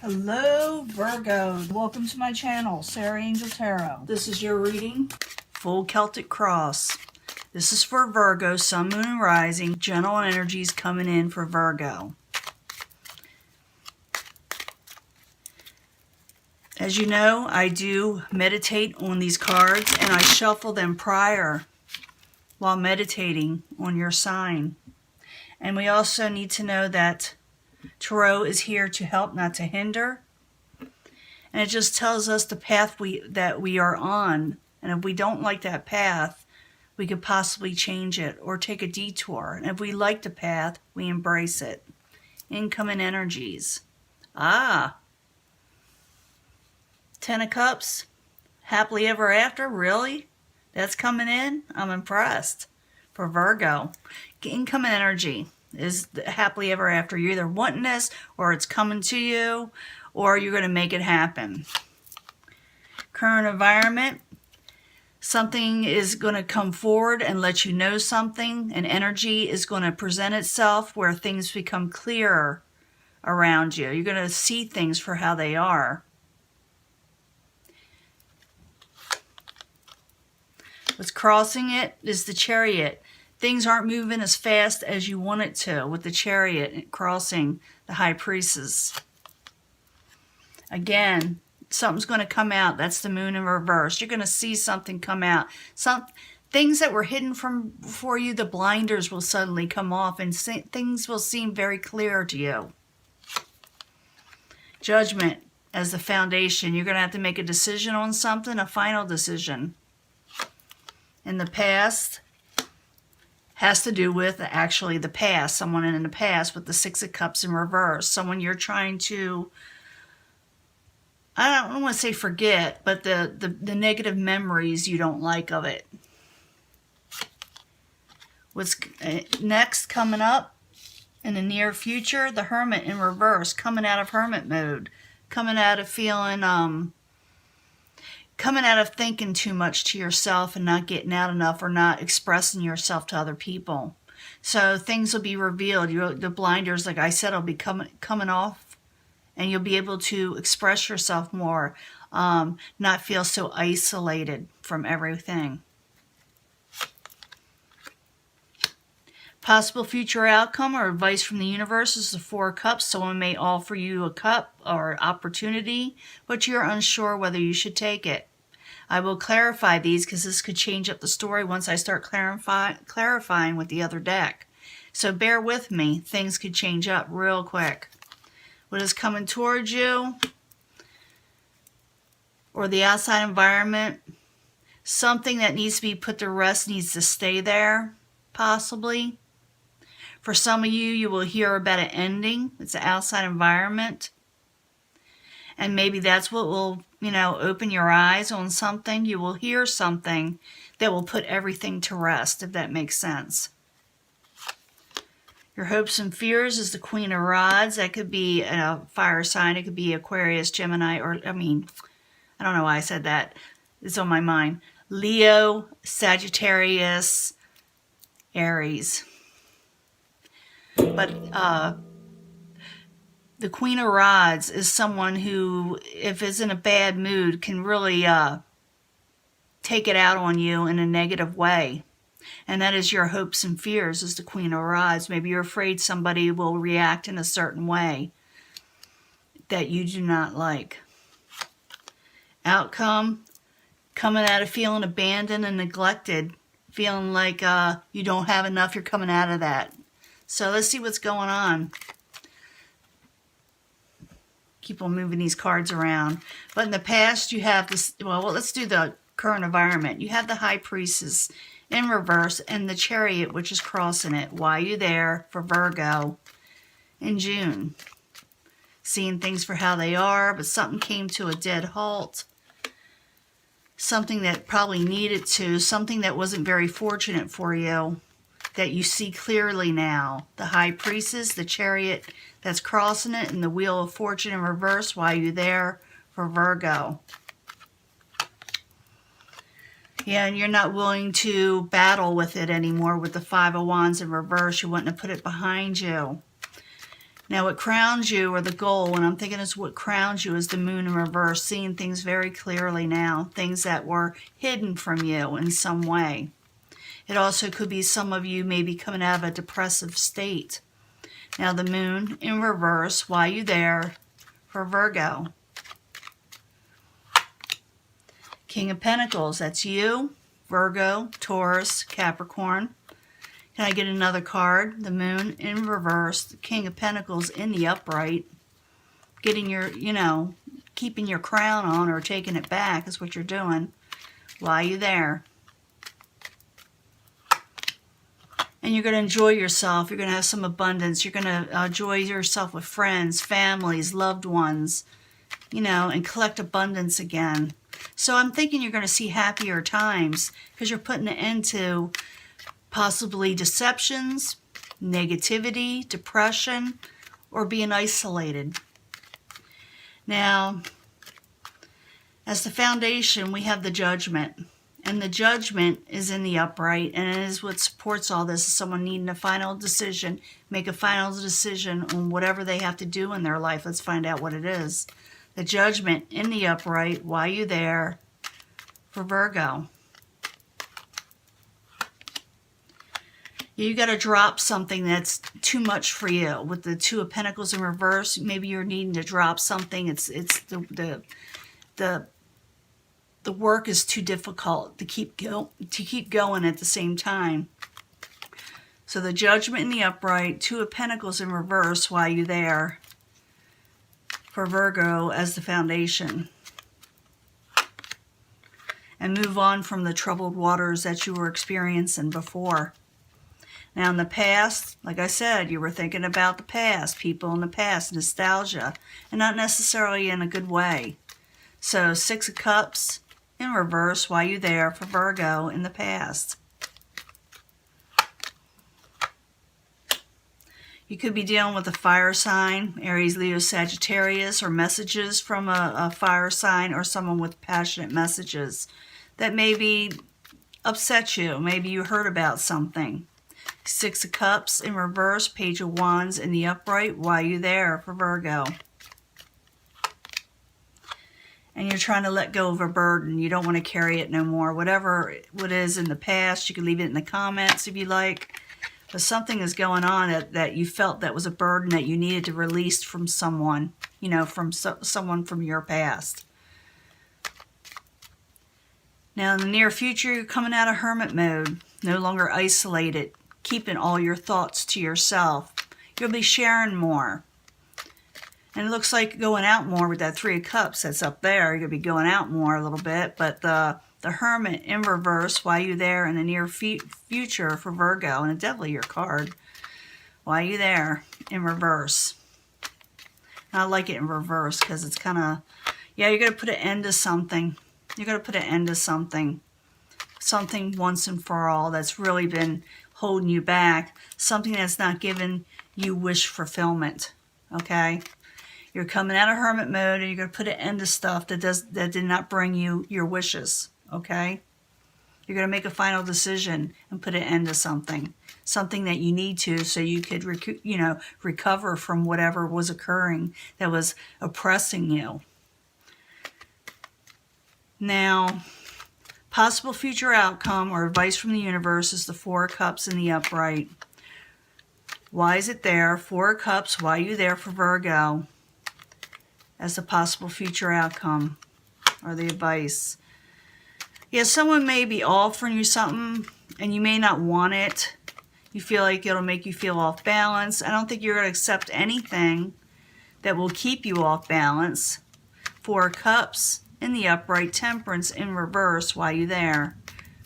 Hello Virgo, welcome to my channel, Sarah Angel Tarot. This is your reading, Full Celtic Cross. This is for Virgo, Sun, Moon, and Rising. Gentle energies coming in for Virgo. As you know, I do meditate on these cards and I shuffle them prior while meditating on your sign. And we also need to know that Tarot is here to help, not to hinder. And it just tells us the path that we are on. And if we don't like that path, we could possibly change it or take a detour. And if we like the path, we embrace it. Incoming energies. Ten of Cups. Happily ever after? Really? That's coming in? I'm impressed. For Virgo. Incoming energy is happily ever after. You're either wanting this, or it's coming to you, or you're going to make it happen. Current environment. Something is going to come forward and let you know something. An energy is going to present itself where things become clearer around you. You're going to see things for how they are. What's crossing it is the Chariot. Things aren't moving as fast as you want it to with the Chariot crossing the High Priestess. Again, something's going to come out. That's the Moon in reverse. You're going to see something come out. Some things that were hidden for you, the blinders will suddenly come off and things will seem very clear to you. Judgment as the foundation. You're going to have to make a decision on something, a final decision. In the past has to do with actually the past, someone in the past with the Six of Cups in reverse, someone you're trying to, I don't want to say forget, but the negative memories you don't like of it. What's next coming up in the near future? The Hermit in reverse, coming out of hermit mode, coming out of feeling, coming out of thinking too much to yourself and not getting out enough or not expressing yourself to other people. So things will be revealed. The blinders, like I said, will be coming off and you'll be able to express yourself more, not feel so isolated from everything. Possible future outcome or advice from the universe is the Four of Cups. Someone may offer you a cup or opportunity, but you're unsure whether you should take it. I will clarify these because this could change up the story once I start clarifying with the other deck. So bear with me. Things could change up real quick. What is coming towards you or the outside environment, something that needs to be put to rest needs to stay there, possibly. For some of you, you will hear about an ending. It's the outside environment. And maybe that's what will, open your eyes on something. You will hear something that will put everything to rest, if that makes sense. Your hopes and fears is the Queen of Rods. That could be a fire sign. It could be Aquarius, Gemini, or, I don't know why I said that. It's on my mind. Leo, Sagittarius, Aries. But the Queen of Rods is someone who, if is in a bad mood, can really take it out on you in a negative way. And that is your hopes and fears, is the Queen of Rods. Maybe you're afraid somebody will react in a certain way that you do not like. Outcome, coming out of feeling abandoned and neglected, feeling like you don't have enough, you're coming out of that. So let's see what's going on. Keep on moving these cards around. But in the past, you have this, well, let's do the current environment. You have the High Priestess in reverse and the Chariot, which is crossing it. Why are you there for Virgo in June? Seeing things for how they are, but something came to a dead halt. Something that probably needed to, something that wasn't very fortunate for you, that you see clearly now. The High Priestess, the Chariot that's crossing it, and the Wheel of Fortune in reverse. Why are you there for Virgo? Yeah, and you're not willing to battle with it anymore with the Five of Wands in reverse. You want to put it behind you. Now what crowns you, or the goal, and I'm thinking is what crowns you, is the moon in reverse, seeing things very clearly now, things that were hidden from you in some way. It also could be some of you maybe coming out of a depressive state. Now the moon in reverse, why are you there? For Virgo. King of Pentacles, that's you, Virgo, Taurus, Capricorn. Can I get another card? The moon in reverse, the King of Pentacles in the upright. Getting your, keeping your crown on or taking it back is what you're doing. Why are you there? And you're going to enjoy yourself. You're going to have some abundance. You're going to enjoy yourself with friends, families, loved ones, and collect abundance again. So I'm thinking you're going to see happier times because you're putting an end to possibly deceptions, negativity, depression, or being isolated. Now, as the foundation, we have the Judgment. And the Judgment is in the upright, and it is what supports all this. Is someone needing a final decision, make a final decision on whatever they have to do in their life. Let's find out what it is. The Judgment in the upright, why are you there? For Virgo. You got to drop something that's too much for you. With the Two of Pentacles in reverse, maybe you're needing to drop something. It's the work is too difficult to keep going at the same time. So the Judgment in the upright, Two of Pentacles in reverse, why are you there? For Virgo as the foundation. And move on from the troubled waters that you were experiencing before. Now in the past, like I said, you were thinking about the past, people in the past, nostalgia, and not necessarily in a good way. So Six of Cups in reverse, why are you there? For Virgo in the past. You could be dealing with a fire sign, Aries, Leo, Sagittarius, or messages from a fire sign or someone with passionate messages that maybe upset you. Maybe you heard about something. Six of Cups in reverse, Page of Wands in the upright, why are you there? For Virgo. And you're trying to let go of a burden. You don't want to carry it no more. Whatever it is in the past, you can leave it in the comments if you like. But something is going on that you felt that was a burden that you needed to release from someone, from someone from your past. Now in the near future, you're coming out of hermit mode, no longer isolated, keeping all your thoughts to yourself. You'll be sharing more. And it looks like going out more with that Three of Cups that's up there. You're going to be going out more a little bit. But the Hermit in reverse, why are you there in the near future for Virgo? And definitely your card. Why are you there in reverse? And I like it in reverse because it's kind of, you're going to put an end to something. You're going to put an end to something. Something once and for all that's really been holding you back. Something that's not giving you wish fulfillment. Okay? You're coming out of hermit mode and you're going to put an end to stuff that did not bring you your wishes, okay? You're going to make a final decision and put an end to something that you need to so you could recover from whatever was occurring that was oppressing you. Now, possible future outcome or advice from the universe is the Four of Cups in the upright. Why is it there? Four of Cups, why are you there for Virgo? As a possible future outcome or the advice. Yeah, someone may be offering you something and you may not want it. You feel like it'll make you feel off balance. I don't think you're going to accept anything that will keep you off balance. Four of Cups in the upright, Temperance in reverse, why are you there?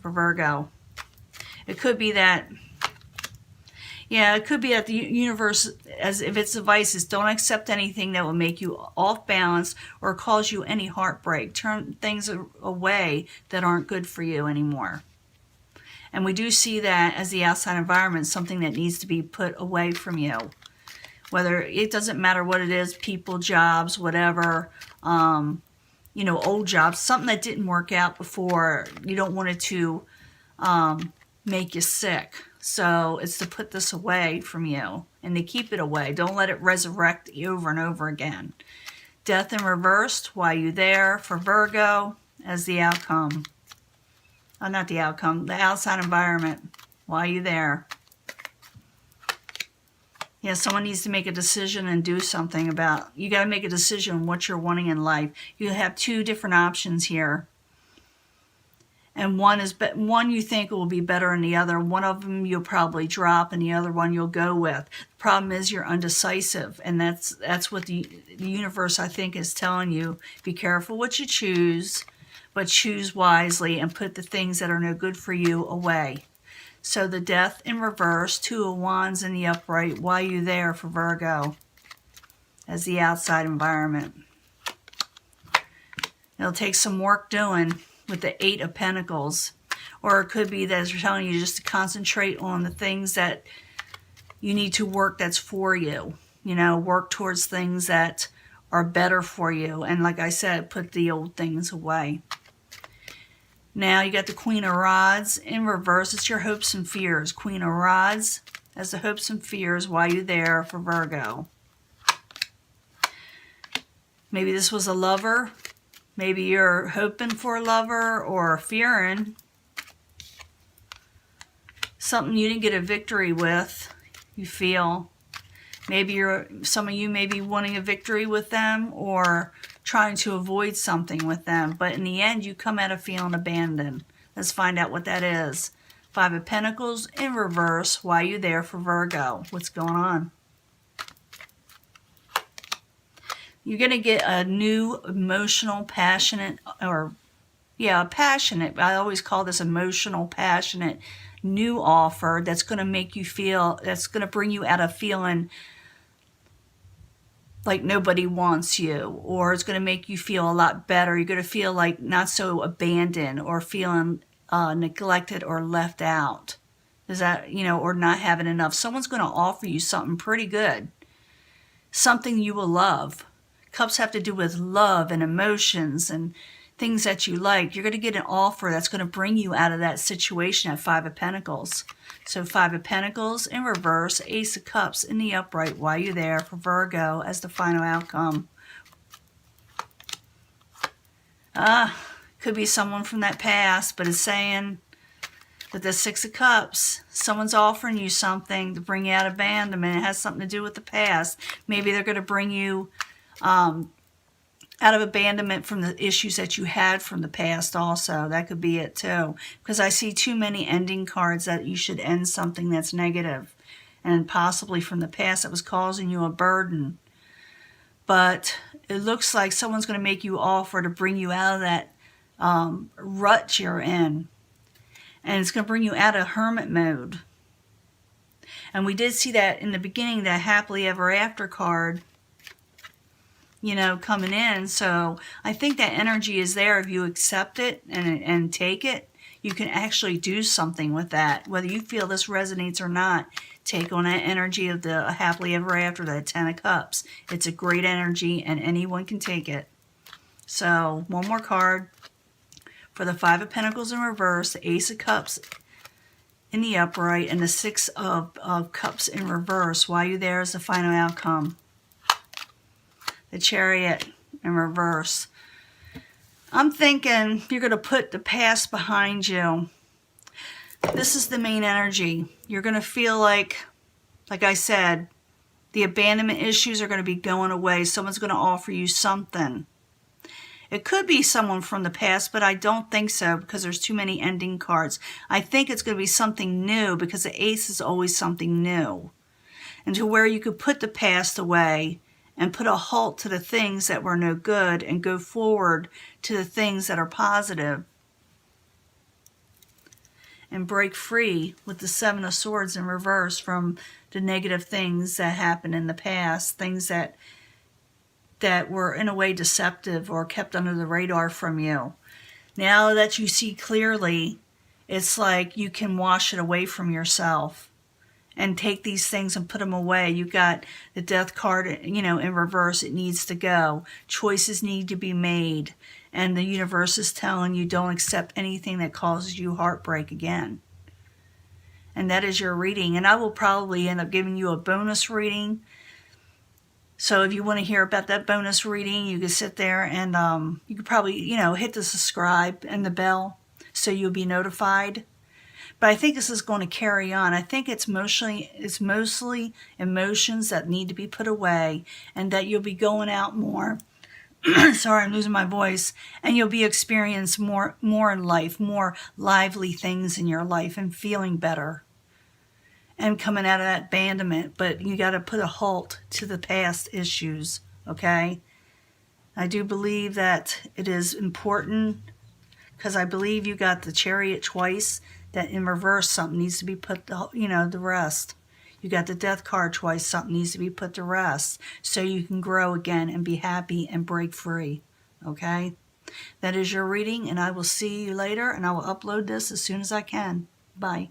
For Virgo. It could be that it could be that the universe, as if its advice is don't accept anything that will make you off balance or cause you any heartbreak. Turn things away that aren't good for you anymore. And we do see that as the outside environment, something that needs to be put away from you. Whether it doesn't matter what it is, people, jobs, whatever, old jobs, something that didn't work out before. You don't want it to make you sick. So it's to put this away from you and to keep it away. Don't let it resurrect over and over again. Death in reversed. Why you there for Virgo as the outcome. Not the outcome, the outside environment. Why you there? Yeah, someone needs to make a decision and do something about. You got to make a decision on what you're wanting in life. You have two different options here. And one you think will be better than the other. One of them you'll probably drop, and the other one you'll go with. The problem is you're undecisive, and that's what the universe, I think, is telling you. Be careful what you choose, but choose wisely and put the things that are no good for you away. So the Death in reverse, Two of Wands in the upright. Why you there for Virgo as the outside environment? It'll take some work doing with the Eight of Pentacles. Or it could be that they're telling you just to concentrate on the things that you need to work that's for you. You know, work towards things that are better for you. And like I said, put the old things away. Now you got the Queen of Rods in reverse. It's your hopes and fears. Queen of Rods as the hopes and fears. Why you there for Virgo? Maybe this was a lover. Maybe you're hoping for a lover or fearing something you didn't get a victory with, you feel. Maybe some of you may be wanting a victory with them or trying to avoid something with them. But in the end, you come out of feeling abandoned. Let's find out what that is. Five of Pentacles in reverse. Why you there for Virgo? What's going on? You're going to get a new emotional, passionate, passionate. I always call this emotional, passionate, new offer that's going to make you feel, that's going to bring you out of feeling like nobody wants you, or it's going to make you feel a lot better. You're going to feel like not so abandoned or feeling neglected or left out. Is that, or not having enough. Someone's going to offer you something pretty good, something you will love. Cups have to do with love and emotions and things that you like. You're going to get an offer that's going to bring you out of that situation at Five of Pentacles. So Five of Pentacles in reverse, Ace of Cups in the upright. Why you there for Virgo as the final outcome? Could be someone from that past, but it's saying that the Six of Cups, someone's offering you something to bring you out of abandonment. It has something to do with the past. Maybe they're going to bring you out of abandonment from the issues that you had from the past also. That could be it too. Because I see too many ending cards that you should end something that's negative and possibly from the past that was causing you a burden. But it looks like someone's going to make you offer to bring you out of that rut you're in. And it's going to bring you out of hermit mode. And we did see that in the beginning, that happily ever after card, coming in. So I think that energy is there. If you accept it and take it, you can actually do something with that. Whether you feel this resonates or not, take on that energy of the happily ever after, the Ten of Cups. It's a great energy and anyone can take it. So one more card for the Five of Pentacles in reverse, the Ace of Cups in the upright, and the Six of Cups in reverse. Why you there is the final outcome. The Chariot in reverse. I'm thinking you're going to put the past behind you. This is the main energy. You're going to feel like I said, the abandonment issues are going to be going away. Someone's going to offer you something. It could be someone from the past, but I don't think so because there's too many ending cards. I think it's going to be something new because the Ace is always something new. And to where you could put the past away and put a halt to the things that were no good and go forward to the things that are positive. And break free with the Seven of Swords in reverse from the negative things that happened in the past, things that were in a way deceptive or kept under the radar from you. Now that you see clearly, it's like you can wash it away from yourself and take these things and put them away. You got the Death card, in reverse. It needs to go. Choices need to be made. And the universe is telling you don't accept anything that causes you heartbreak again. And that is your reading. And I will probably end up giving you a bonus reading. So if you want to hear about that bonus reading, you can sit there and you could probably, hit the subscribe and the bell so you'll be notified. But I think this is going to carry on. I think it's mostly emotions that need to be put away, and that you'll be going out more. Sorry, I'm losing my voice. And you'll be experiencing more in life, more lively things in your life, and feeling better. And coming out of that abandonment. But you got to put a halt to the past issues, okay? I do believe that it is important, because I believe you got the Chariot twice, that in reverse something needs to be put, the rest. You got the Death card twice, something needs to be put to rest, so you can grow again and be happy and break free, okay? That is your reading, and I will see you later, and I will upload this as soon as I can. Bye.